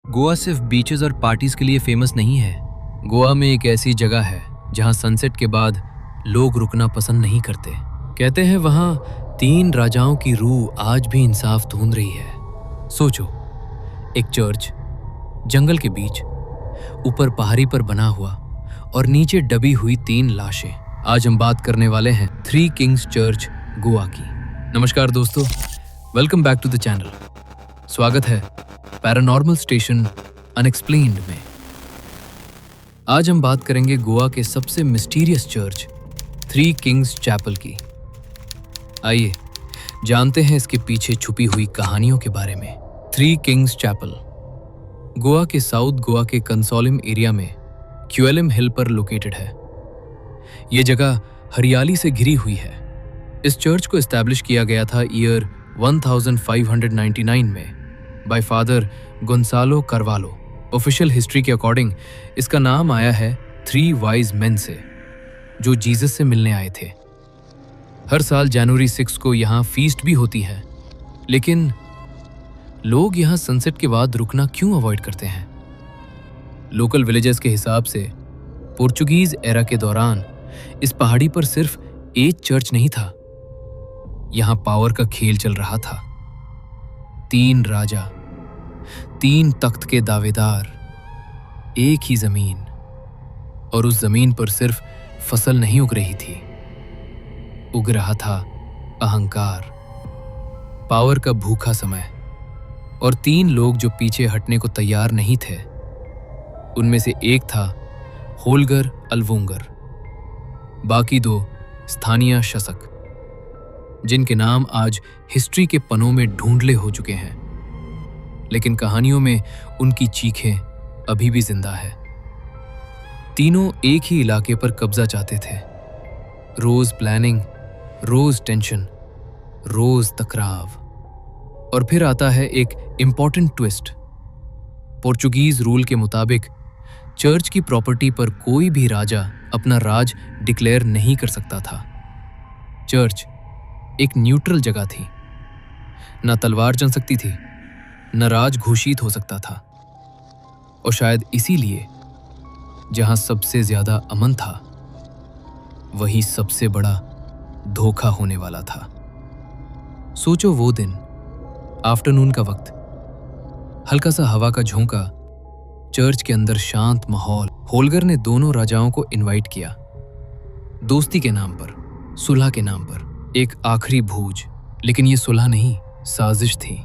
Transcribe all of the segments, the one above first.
गोवा सिर्फ बीचेस और पार्टीज के लिए फेमस नहीं है। गोवा में एक ऐसी जगह है जहां सनसेट के बाद लोग रुकना पसंद नहीं करते। कहते हैं वहां 3 राजाओं की रूह आज भी इंसाफ ढूंढ रही है। सोचो, एक चर्च जंगल के बीच, ऊपर पहाड़ी पर बना हुआ और नीचे दबी हुई 3 लाशें। आज हम बात करने वाले हैं 3 किंग्स चर्च गोवा की। नमस्कार दोस्तों, welcome back to the channel. स्वागत है पैरानॉर्मल स्टेशन अनएक्सप्लेन्ड में। आज हम बात करेंगे गोवा के सबसे मिस्टीरियस चर्च 3 किंग्स चैपल की। आइए जानते हैं इसके पीछे छुपी हुई कहानियों के बारे में। 3 किंग्स चैपल गोवा के साउथ गोवा के कंसोलिम एरिया में क्यूएलएम हिल पर लोकेटेड है। यह जगह हरियाली से घिरी हुई है। इस चर्च को एस्टैब्लिश किया गया था ईयर 1599 में बाय father Goncalo Carvalho. Official history के अकॉर्डिंग इसका नाम आया है 3 वाइज मेन से, जो जीसस से मिलने आए थे। हर साल जनवरी 6 को यहाँ फीस्ट भी होती है, लेकिन लोग यहाँ सनसेट के बाद रुकना क्यों अवॉइड करते हैं? लोकल विलेजेस के हिसाब से पोर्चुगीज एरा के दौरान इस पहाड़ी पर सिर्फ एक चर्च नहीं था, यहाँ पावर का खेल चल रहा था। 3 राजा, 3 तख्त के दावेदार, एक ही जमीन, और उस जमीन पर सिर्फ फसल नहीं उग रही थी, उग रहा था अहंकार, पावर का भूखा समय। और 3 लोग जो पीछे हटने को तैयार नहीं थे, उनमें से एक था होल्गर अल्वुंगर, बाकी 2 स्थानीय शासक, जिनके नाम आज हिस्ट्री के पन्नों में ढूंढले हो चुके हैं, लेकिन कहानियों में उनकी चीखें अभी भी जिंदा है। तीनों एक ही इलाके पर कब्जा चाहते थे। रोज प्लानिंग, रोज टेंशन, रोज तकराव। और फिर आता है एक इंपॉर्टेंट ट्विस्ट। पोर्चुगीज रूल के मुताबिक चर्च की प्रॉपर्टी पर कोई भी राजा अपना राज डिक्लेयर नहीं कर सकता था। चर्च एक न्यूट्रल जगह थी, न तलवार चल सकती थी, न राज घोषित हो सकता था। और शायद इसीलिए जहां सबसे ज्यादा अमन था, वही सबसे बड़ा धोखा होने वाला था। सोचो, वो दिन आफ्टरनून का वक्त, हल्का सा हवा का झोंका, चर्च के अंदर शांत माहौल। होल्गर ने दोनों राजाओं को इनवाइट किया, दोस्ती के नाम पर, सुलह के नाम पर, एक आखिरी भोज। लेकिन ये सुलह नहीं, साजिश थी।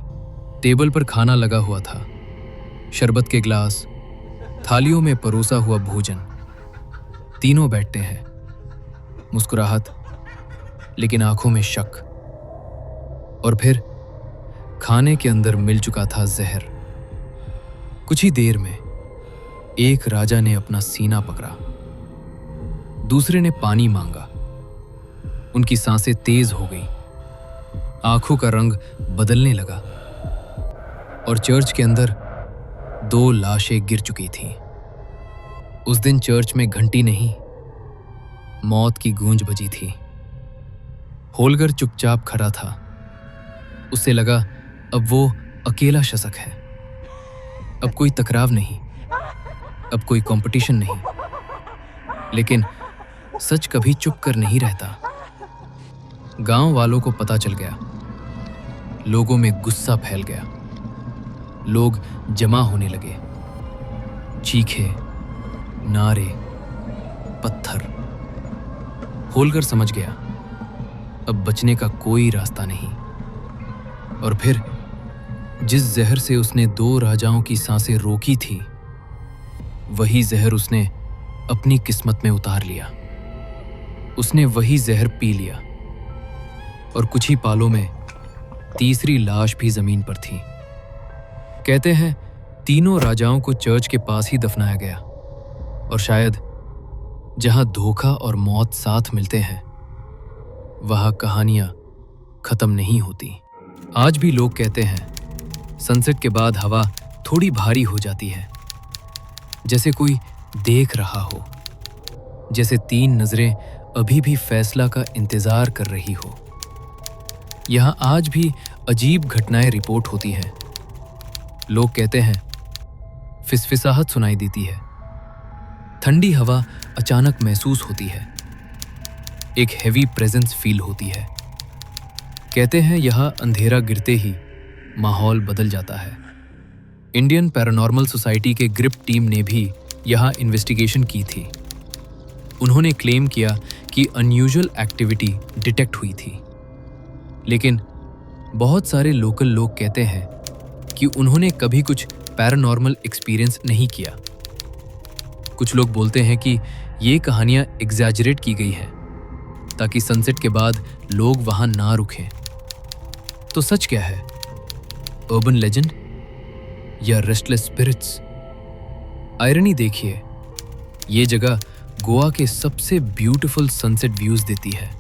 टेबल पर खाना लगा हुआ था, शरबत के ग्लास, थालियों में परोसा हुआ भोजन। तीनों बैठते हैं, मुस्कुराहट, लेकिन आंखों में शक। और फिर खाने के अंदर मिल चुका था जहर। कुछ ही देर में एक राजा ने अपना सीना पकड़ा, दूसरे ने पानी मांगा। उनकी सांसें तेज हो गई, आंखों का रंग बदलने लगा, और चर्च के अंदर 2 लाशें गिर चुकी थीं। उस दिन चर्च में घंटी नहीं, मौत की गूंज बजी थी। होल्गर चुपचाप खड़ा था। उसे लगा अब वो अकेला शासक है। अब कोई टकराव नहीं, अब कोई कंपटीशन नहीं। लेकिन सच कभी चुप कर नहीं रहता। गांव वालों को पता चल गया, लोगों में गुस्सा फैल गया, लोग जमा होने लगे। चीखे, नारे, पत्थर। होल्गर समझ गया अब बचने का कोई रास्ता नहीं। और फिर जिस जहर से उसने 2 राजाओं की सांसें रोकी थी, वही जहर उसने अपनी किस्मत में उतार लिया। उसने वही जहर पी लिया, और कुछ ही पालों में तीसरी लाश भी जमीन पर थी। कहते हैं तीनों राजाओं को चर्च के पास ही दफनाया गया। और शायद जहां धोखा और मौत साथ मिलते हैं, वहां कहानियां खत्म नहीं होती। आज भी लोग कहते हैं सनसेट के बाद हवा थोड़ी भारी हो जाती है, जैसे कोई देख रहा हो, जैसे 3 नजरें अभी भी फैसला का इंतजार कर रही हो। यहाँ आज भी अजीब घटनाएं रिपोर्ट होती हैं। लोग कहते हैं फिसफिसाहट सुनाई देती है। ठंडी हवा अचानक महसूस होती है। एक हैवी प्रेजेंस फील होती है। कहते हैं यहाँ अंधेरा गिरते ही माहौल बदल जाता है। इंडियन पैरानॉर्मल सोसाइटी के ग्रिप टीम ने भी यहाँ इन्वेस्टिगेशन की थी। उन्होंने क्लेम किया कि अनयूजुअल एक्टिविटी डिटेक्ट हुई थी, लेकिन बहुत सारे लोकल लोग कहते हैं कि उन्होंने कभी कुछ पैरानॉर्मल एक्सपीरियंस नहीं किया। कुछ लोग बोलते हैं कि ये कहानियां एग्जैजरेट की गई हैं ताकि सनसेट के बाद लोग वहां ना रुकें। तो सच क्या है? अर्बन लेजेंड या रेस्टलेस स्पिरिट्स? आयरनी देखिए, ये जगह गोवा के सबसे ब्यूटीफुल सनसेट व्यूज देती है।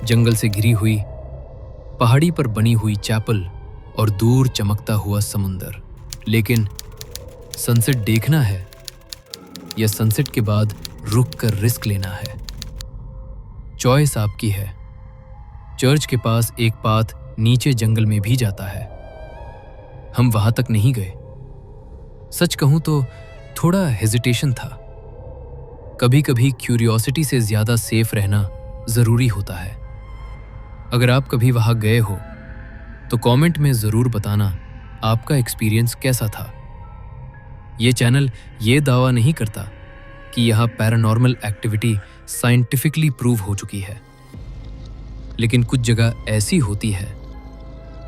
जंगल से घिरी हुई, पहाड़ी पर बनी हुई चैपल और दूर चमकता हुआ समुंदर। लेकिन सनसेट देखना है या सनसेट के बाद रुक कर रिस्क लेना है, चॉइस आपकी है। चर्च के पास एक पाथ नीचे जंगल में भी जाता है। हम वहां तक नहीं गए। सच कहूं तो थोड़ा हेजिटेशन था। कभी कभी क्यूरियोसिटी से ज्यादा सेफ रहना जरूरी होता है। अगर आप कभी वहां गए हो तो कमेंट में जरूर बताना आपका एक्सपीरियंस कैसा था। ये चैनल ये दावा नहीं करता कि यहाँ पैरानॉर्मल एक्टिविटी साइंटिफिकली प्रूव हो चुकी है, लेकिन कुछ जगह ऐसी होती है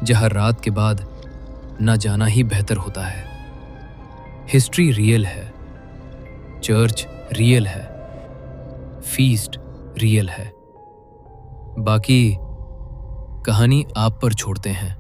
जहाँ रात के बाद ना जाना ही बेहतर होता है। हिस्ट्री रियल है, चर्च रियल है, फीस्ट रियल है। बाकी कहानी आप पर छोड़ते हैं।